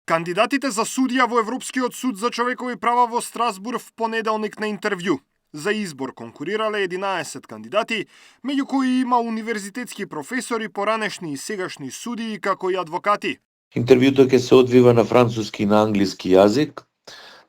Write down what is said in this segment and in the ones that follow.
Кандидатите за судија во Европскиот суд за човекови права во Страсбург в понеделник на интервју. За избор конкурирале 11 кандидати, меѓу кои има универзитетски професори, поранешни и сегашни судии, како и адвокати. Интервјуто ќе се одвива на француски и на англиски јазик.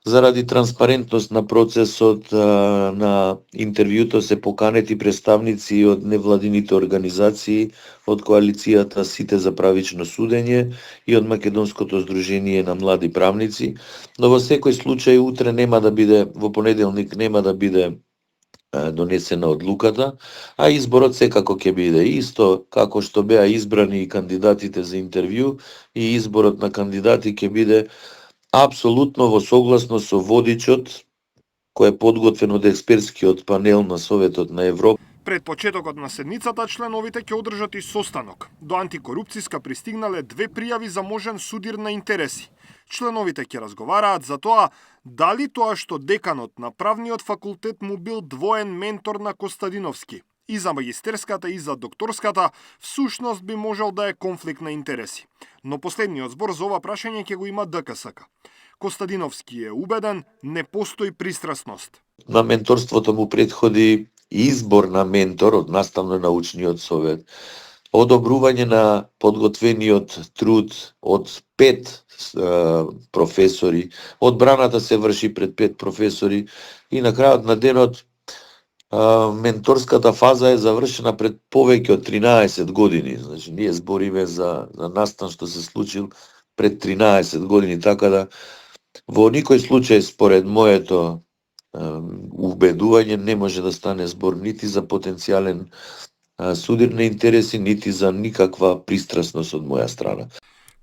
Заради транспарентност на процесот на интервјуто се поканети представници од невладините организации, од коалицијата Сите за правично судење и од Македонското здружение на млади правници, но во секој случај утре во понеделник нема да биде донесена одлуката, а изборот секако ќе биде исто како што беа избрани и кандидатите за интервју, и изборот на кандидати ќе биде апсолутно во согласност со водичот кој е подготвен од експертскиот панел на Советот на Европа. Пред почетокот на седницата членовите ќе одржат и состанок. До антикорупцијска пристигнале 2 пријави за можен судир на интереси. Членовите ќе разговараат за тоа дали тоа што деканот на правниот факултет му бил двоен ментор на Костадиновски и за магистерската и за докторската, всушност би можел да е конфликт на интереси. Но последниот збор за ова прашање ќе го има ДКСК. Костадиновски е убеден, не постои пристрасност. На менторството му претходи избор на ментор од наставно-научниот совет, одобрување на подготвениот труд од 5 професори, одбраната се врши пред 5 професори и на крајот на денот менторската фаза е завршена пред повеќе од 13 години. Значи, ние збориме за настан што се случил пред 13 години, така да во никој случај според моето убедување не може да стане збор нити за потенцијален судир на интереси, нити за никаква пристрасност од моја страна.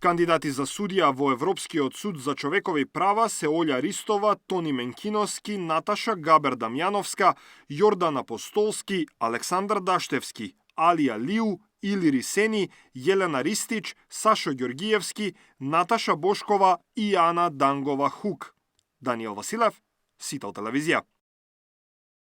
Кандидати за судија во Европскиот суд за човекови права се Олја Ристова, Тони Менкиновски, Наташа Габер Дамјановска, Јордан Апостолски, Александар Даштевски, Алија Лиу, Илири Сени, Јелена Ристич, Сашо Ѓоргиевски, Наташа Бошкова и Ана Дангова Хук. Даниел Василев, Сител телевизија.